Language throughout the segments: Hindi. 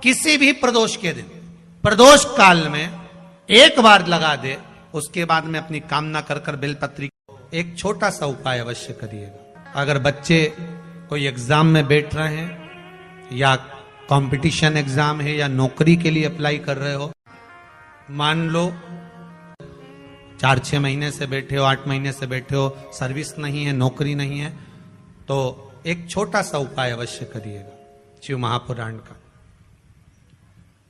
किसी भी प्रदोष के दिन, प्रदोष काल में एक बार लगा दे, उसके बाद में अपनी कामना कर कर बेलपत्री एक छोटा सा उपाय अवश्य करिएगा। अगर बच्चे कोई एग्जाम में बैठ रहे हैं या कंपटीशन एग्जाम है या नौकरी के लिए अप्लाई कर रहे हो, मान लो 4-6 महीने से बैठे हो, 8 महीने से बैठे हो, सर्विस नहीं है, नौकरी नहीं है, तो एक छोटा सा उपाय अवश्य करिएगा शिव महापुराण का।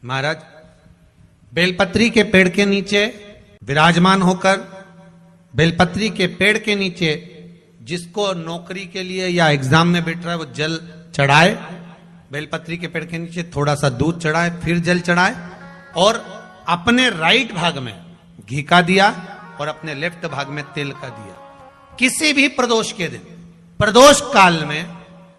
महाराज बेलपत्री के पेड़ के नीचे विराजमान होकर, बेलपत्री के पेड़ के नीचे जिसको नौकरी के लिए या एग्जाम में बैठ रहा है वो जल चढ़ाए, बेलपत्री के पेड़ के नीचे थोड़ा सा दूध चढ़ाए, फिर जल चढ़ाए और अपने राइट भाग में घी का दिया और अपने लेफ्ट भाग में तेल का दिया। किसी भी प्रदोष के दिन, प्रदोष काल में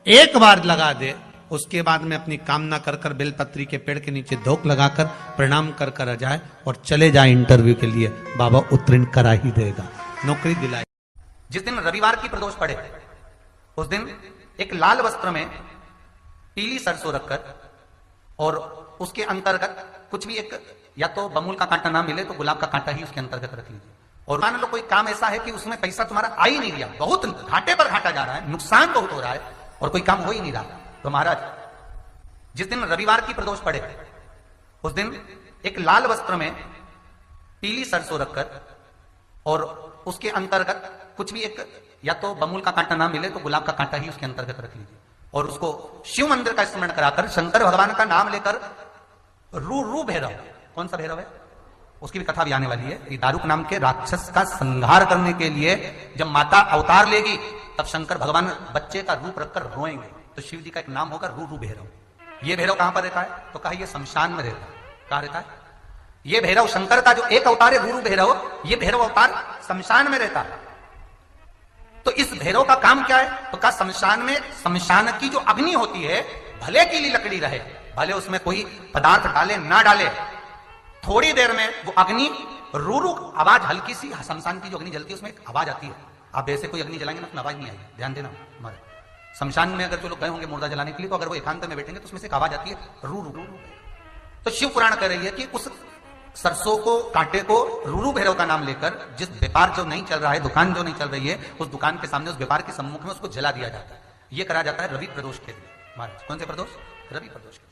एक बार लगा दे, उसके बाद में अपनी कामना कर कर बेलपत्री के पेड़ के नीचे धोख लगाकर प्रणाम कर कर आ जाए और चले जाए इंटरव्यू के लिए, बाबा उत्तीर्ण करा ही देगा, नौकरी दिलाए। जिस दिन रविवार की प्रदोष पड़े उस दिन एक लाल वस्त्र में पीली सरसों रखकर और उसके अंतर्गत कुछ भी, एक या तो बमूल का कांटा ना मिले तो गुलाब का कांटा ही उसके अंतर्गत रख लीजिए। और मान लो कोई काम ऐसा है कि उसमें पैसा तुम्हारा आ ही नहीं रहा, बहुत घाटे पर घाटा जा रहा है, नुकसान बहुत हो रहा है और कोई काम हो ही नहीं रहा, तो महाराज जिस दिन रविवार की प्रदोष पड़े उस दिन एक लाल वस्त्र में पीली सरसों रखकर और उसके अंतर्गत कुछ भी, एक या तो बमूल का कांटा ना मिले तो गुलाब का कांटा ही उसके अंतर्गत रख लीजिए और उसको शिव मंदिर का स्मरण कराकर शंकर भगवान का नाम लेकर रू भैरव, कौन सा भैरव है उसकी भी कथा भी आने वाली है। ये दारुक नाम के राक्षस का संहार करने के लिए जब माता अवतार लेगी तब शंकर भगवान बच्चे का रूप रखकर रोएंगे, तो शिव जी का एक नाम होगा रू भैरव। ये भैरव कहां पर रहता है तो कहा ये शमशान में रहता है। कहां रहता है ये भैरव? शंकर का जो एक अवतार है रू भैरव, ये भैरव अवतार शमशान में रहता है। तो इस भैरव का काम क्या है तो कहा शमशान में, शमशान की जो अग्नि होती है भले की ली लकड़ी रहे, भले उसमें कोई पदार्थ डाले ना डाले, थोड़ी देर में वो अग्नि रू आवाज, हल्की सी शमशान की जो अग्नि जलती है उसमें एक आवाज आती है। आप ऐसे कोई अग्नि जलाएंगे ना उसमें आवाज नहीं आएगी, ध्यान देना। हमारे शमशान में अगर जो लोग गए होंगे मुर्दा जलाने के लिए, तो अगर वो एकांत में बैठेंगे तो उसमें से एक आवाज आती है रू रू। तो शिव पुराण कह रही है कि उस सरसों को, कांटे को रूरू भैरव का नाम लेकर जिस व्यापार जो नहीं चल रहा है, दुकान जो नहीं चल रही है, उस दुकान के सामने, उस व्यापार के सम्मुख में उसको जला दिया जाता है। यह करा जाता है रवि प्रदोष के लिए। महाराज कौन से प्रदोष? रवि प्रदोष के,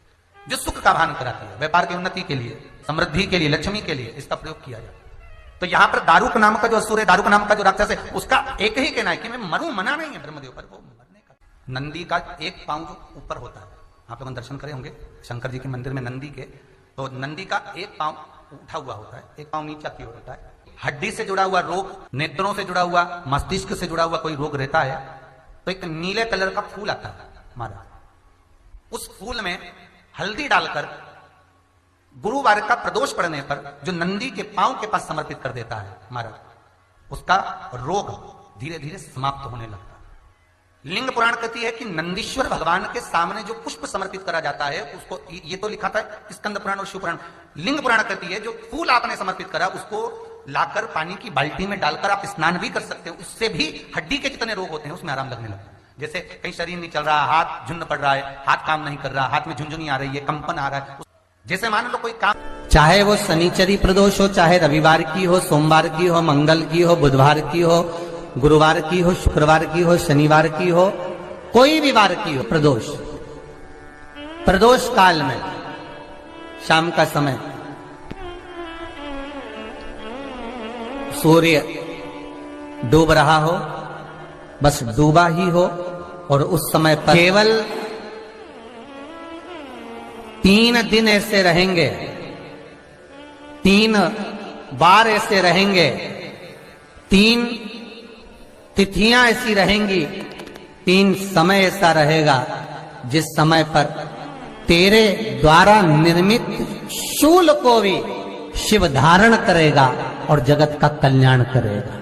जो सुख का भान कराती है, व्यापार की उन्नति के लिए, समृद्धि के लिए, लक्ष्मी के लिए इसका प्रयोग किया जाता है। तो यहां पर दारुक नाम का जो असुर है, दारुक नाम का जो राक्षस है, उसका एक ही कहना है कि मैं मरूं, मना नहीं है ब्रह्मदेव पर, वो मरने का। नंदी का एक पांव जो ऊपर होता है, आप लोग दर्शन करे होंगे शंकर जी के मंदिर में नंदी के, तो नंदी का एक पांव उठा हुआ होता है, एक पांव नीचा की ओर होता है। हड्डी से जुड़ा हुआ रोग, नेत्रों से जुड़ा हुआ, मस्तिष्क से जुड़ा हुआ कोई रोग रहता है तो एक नीले कलर का फूल आता है महाराज, उस फूल में हल्दी डालकर गुरुवार का प्रदोष पड़ने पर जो नंदी के पांव के पास समर्पित कर देता है महाराज, उसका रोग धीरे धीरे समाप्त होने लगता है। लिंग पुराण कहती है कि नंदीश्वर भगवान के सामने जो पुष्प समर्पित करा जाता है उसको, ये तो लिखा था स्कंद पुराण और शिव पुराण, लिंग पुराण कहती है जो फूल आपने समर्पित करा उसको लाकर पानी की बाल्टी में डालकर आप स्नान भी कर सकते हो, उससे भी हड्डी के जितने रोग होते हैं उसमें आराम लगने लगता है। जैसे कहीं शरीर नहीं चल रहा, हाथ झुंड पड़ रहा है, हाथ काम नहीं कर रहा, हाथ में झुंझुनी आ रही है, कंपन आ रहा है, जैसे मान लो कोई काम, चाहे वो शनिचरी प्रदोष हो, चाहे रविवार की हो, सोमवार की हो, मंगल की हो, बुधवार की हो, गुरुवार की हो, शुक्रवार की हो, शनिवार की हो, कोई भी वार की हो, प्रदोष, प्रदोष काल में शाम का समय सूर्य डूब रहा हो, बस डूबा ही हो, और उस समय पर केवल 3 दिन ऐसे रहेंगे, 3 बार ऐसे रहेंगे, 3 तिथियां ऐसी रहेंगी, 3 समय ऐसा रहेगा जिस समय पर तेरे द्वारा निर्मित शूल को भी शिव धारण करेगा और जगत का कल्याण करेगा।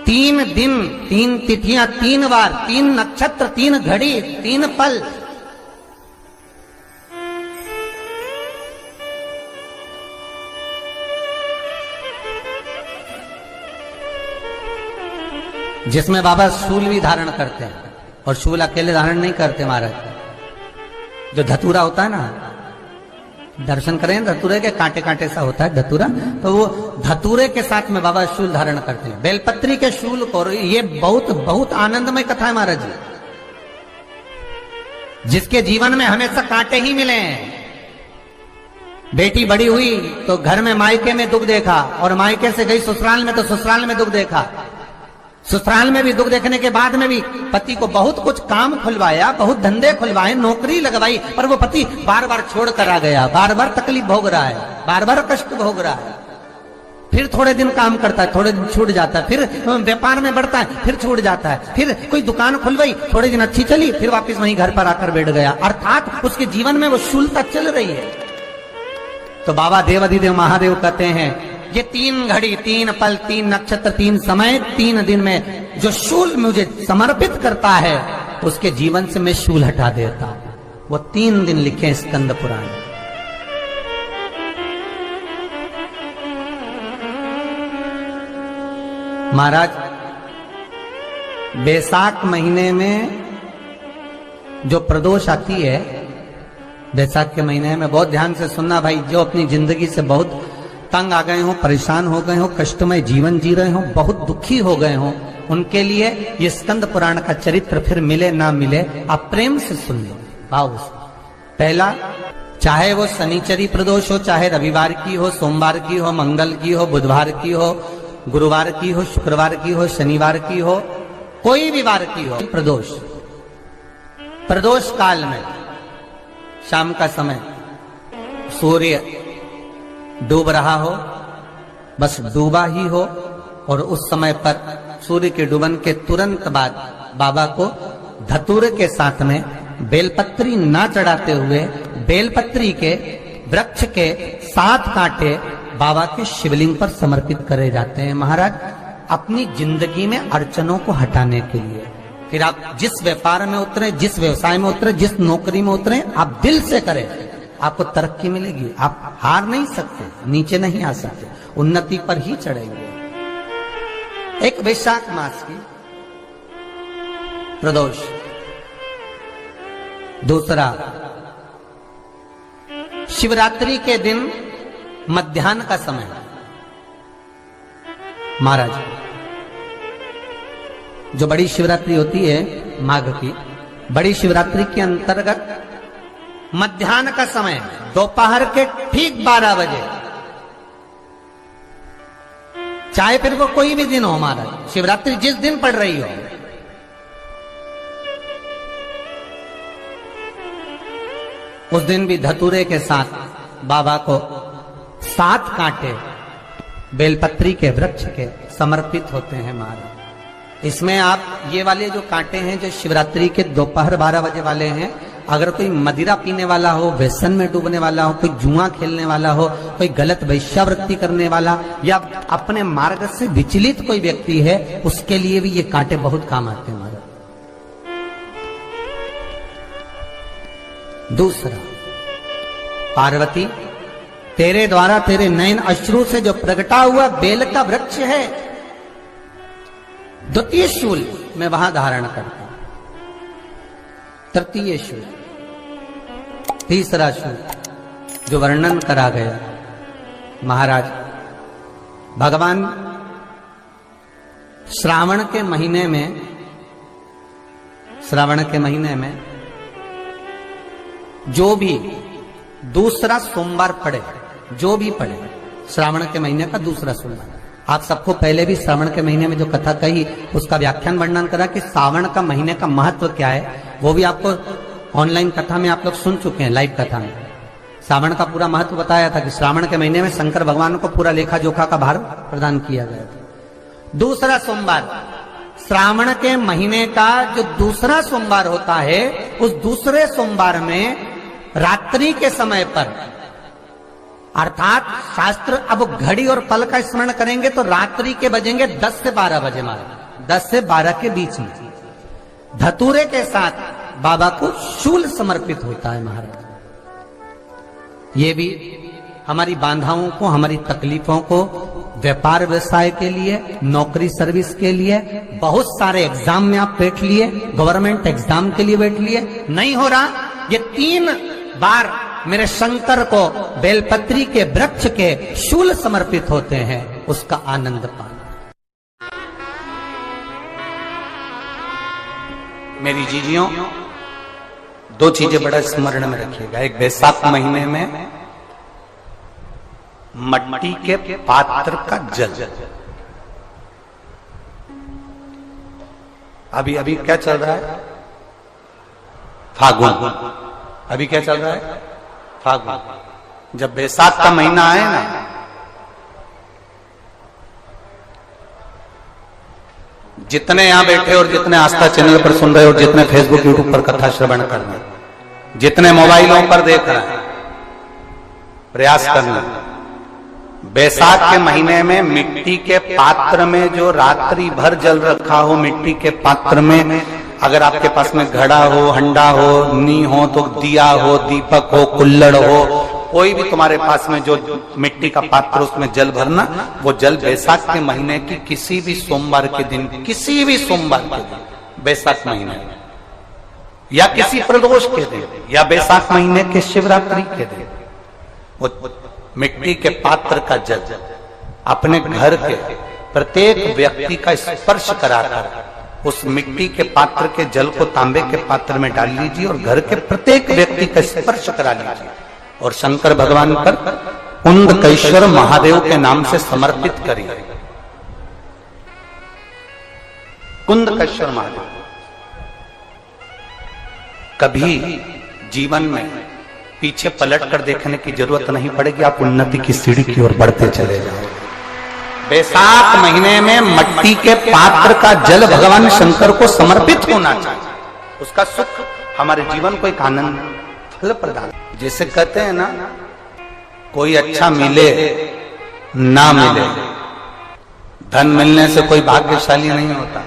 3 दिन, 3 तिथियां, 3 बार, 3 नक्षत्र, 3 घड़ी, 3 पल, जिसमें बाबा शूल भी धारण करते हैं, और शूल अकेले धारण नहीं करते महाराज, जो धतूरा होता है ना दर्शन करें धतूरे के, कांटे कांटे सा होता है धतूरा, तो वो धतूरे के साथ में बाबा शूल धारण करते हैं, बेलपत्री के शूल को। ये बहुत बहुत आनंदमय कथा है महाराज जी, जिसके जीवन में हमेशा कांटे ही मिले हैं। बेटी बड़ी हुई तो घर में मायके में दुख देखा, और मायके से गई ससुराल में तो ससुराल में दुख देखा। ससुराल में भी दुख देखने के बाद में भी पति को बहुत कुछ काम खुलवाया, बहुत धंधे खुलवाए, नौकरी लगवाई, पर वो पति बार बार छोड़ कर आ गया, बार बार तकलीफ भोग रहा है, बार बार कष्ट भोग रहा है। फिर थोड़े दिन काम करता है, थोड़े दिन छूट जाता है, फिर व्यापार में बढ़ता है, फिर छूट जाता है, फिर कोई दुकान खुलवाई, थोड़े दिन अच्छी चली, फिर वापस वहीं घर पर आकर बैठ गया। अर्थात उसके जीवन में वो शूलता चल रही है। तो बाबा देवाधिदेव महादेव कहते हैं, ये 3 घड़ी, 3 पल, 3 नक्षत्र, 3 समय, 3 दिन में जो शूल मुझे समर्पित करता है, उसके जीवन से मैं शूल हटा देता हूं। वो 3 दिन लिखे स्कंद पुराण। महाराज बैसाख महीने में जो प्रदोष आती है, बैसाख के महीने में बहुत ध्यान से सुनना भाई, जो अपनी जिंदगी से बहुत तंग आ गए हो, परेशान हो गए हो, कष्टमय जीवन जी रहे हो, बहुत दुखी हो गए हो, उनके लिए ये स्कंद पुराण का चरित्र फिर मिले ना मिले, आप प्रेम से सुन लो भाव से। पहला, चाहे वो शनिचरी प्रदोष हो, चाहे रविवार की हो, सोमवार की हो, मंगल की हो, बुधवार की हो, गुरुवार की हो, शुक्रवार की हो, शनिवार की हो, कोई भी वार की हो, प्रदोष काल में शाम का समय सूर्य डूब रहा हो, बस डूबा ही हो, और उस समय पर सूर्य के डूबन के तुरंत बाद बाबा को धतूरे के साथ में बेलपत्री ना चढ़ाते हुए बेलपत्री के वृक्ष के 7 कांटे बाबा के शिवलिंग पर समर्पित करे जाते हैं महाराज, अपनी जिंदगी में अड़चनों को हटाने के लिए। फिर आप जिस व्यापार में उतरे, जिस व्यवसाय में उतरे, जिस नौकरी में उतरे, आप दिल से करें, आपको तरक्की मिलेगी। आप हार नहीं सकते, नीचे नहीं आ सकते, उन्नति पर ही चढ़ेंगे। एक वैशाख मास की प्रदोष, दूसरा शिवरात्रि के दिन मध्याह्न का समय। महाराज जो बड़ी शिवरात्रि होती है माघ की, बड़ी शिवरात्रि के अंतर्गत मध्याह्न का समय, दोपहर के ठीक 12 बजे, चाहे फिर वो कोई भी दिन हो महाराज, शिवरात्रि जिस दिन पड़ रही हो, उस दिन भी धतूरे के साथ बाबा को 7 कांटे बेलपत्री के वृक्ष के समर्पित होते हैं महाराज। इसमें आप ये वाले जो कांटे हैं, जो शिवरात्रि के दोपहर 12 बजे वाले हैं, अगर कोई मदिरा पीने वाला हो, व्यसन में डूबने वाला हो, कोई जुआ खेलने वाला हो, कोई गलत वैश्यावृत्ति करने वाला, या अपने मार्ग से विचलित कोई व्यक्ति है, उसके लिए भी ये कांटे बहुत काम आते हैं महाराज। दूसरा, पार्वती तेरे द्वारा तेरे नयन अश्रु से जो प्रगटा हुआ बेल का वृक्ष है, द्वितीय शूल मैं वहां धारण करता हूं, तृतीय शूल, तीसरा शूल जो वर्णन करा गया महाराज। भगवान श्रावण के महीने में, श्रावण के महीने में जो भी दूसरा सोमवार पड़े, जो भी पड़े, श्रावण के महीने का दूसरा सोमवार, आप सबको पहले भी श्रावण के महीने में जो कथा कही उसका व्याख्यान वर्णन करा कि श्रावण का महीने का महत्व क्या है, वो भी आपको ऑनलाइन कथा में आप लोग सुन चुके हैं, लाइव कथा में श्रावण का पूरा महत्व बताया था कि श्रावण के महीने में शंकर भगवान को पूरा लेखा जोखा का भार प्रदान किया गया था। दूसरा सोमवार, श्रावण के महीने का जो दूसरा सोमवार होता है, उस दूसरे सोमवार में रात्रि के समय पर, अर्थात शास्त्र अब घड़ी और पल का स्मरण करेंगे तो रात्रि के बजेंगे 10 से 12 बजे महाराज, 10 से 12 के बीच में धतूरे के साथ बाबा को शूल समर्पित होता है महाराज। ये भी हमारी बाधाओं को, हमारी तकलीफों को, व्यापार व्यवसाय के लिए, नौकरी सर्विस के लिए, बहुत सारे एग्जाम में आप बैठ लिए, गवर्नमेंट एग्जाम के लिए बैठ लिए, नहीं हो रहा, ये 3 बार मेरे शंकर को बेलपत्री के वृक्ष के शूल समर्पित होते हैं, उसका आनंद पाना। मेरी जीजियों, दो चीजें बड़ा स्मरण में रखिएगा। एक, बैसाख महीने में मट्टी के पात्र का जल। अभी क्या चल रहा है? फागुन। अभी क्या चल रहा है? फागुन। जब बैसाख का महीना आए ना, जितने यहां बैठे और जितने आस्था चैनल पर सुन रहे और जितने फेसबुक यूट्यूब पर कथा श्रवण कर रहे, जितने मोबाइलों पर देख रहे हैं, प्रयास करना, बैसाख के महीने में मिट्टी के पात्र में जो रात्रि भर जल रखा हो, मिट्टी के पात्र में, अगर आपके पास में घड़ा हो, हंडा हो, नी हो, तो दिया हो, दीपक हो, कुल्लड़ हो, कोई भी तुम्हारे पास में जो मिट्टी का पात्र, उसमें जल भरना। वो जल बैसाख के महीने की किसी भी सोमवार के दिन, किसी भी सोमवार के दिन, बैसाख महीने या किसी प्रदोष के दिन या बैसाख महीने के शिवरात्रि के दिन, वो मिट्टी के पात्र का जल अपने घर के प्रत्येक व्यक्ति का स्पर्श कराकर उस मिट्टी के पात्र के जल को तांबे के पात्र में डाल लीजिए और घर के प्रत्येक व्यक्ति का स्पर्श करा लीजिए और शंकर भगवान पर कुंदकेश्वर महादेव के नाम से समर्पित करिए। कुंदकेश्वर महादेव। कभी जीवन में पीछे पलट कर देखने की जरूरत नहीं पड़ेगी, आप उन्नति की सीढ़ी की ओर बढ़ते चले जाओ। बैसाख महीने में मट्टी के पात्र का जल भगवान शंकर को समर्पित होना चाहिए। उसका सुख हमारे जीवन को एक आनंद फल प्रदान। जैसे कहते हैं ना, कोई अच्छा मिले ना मिले, धन मिलने से कोई भाग्यशाली नहीं होता।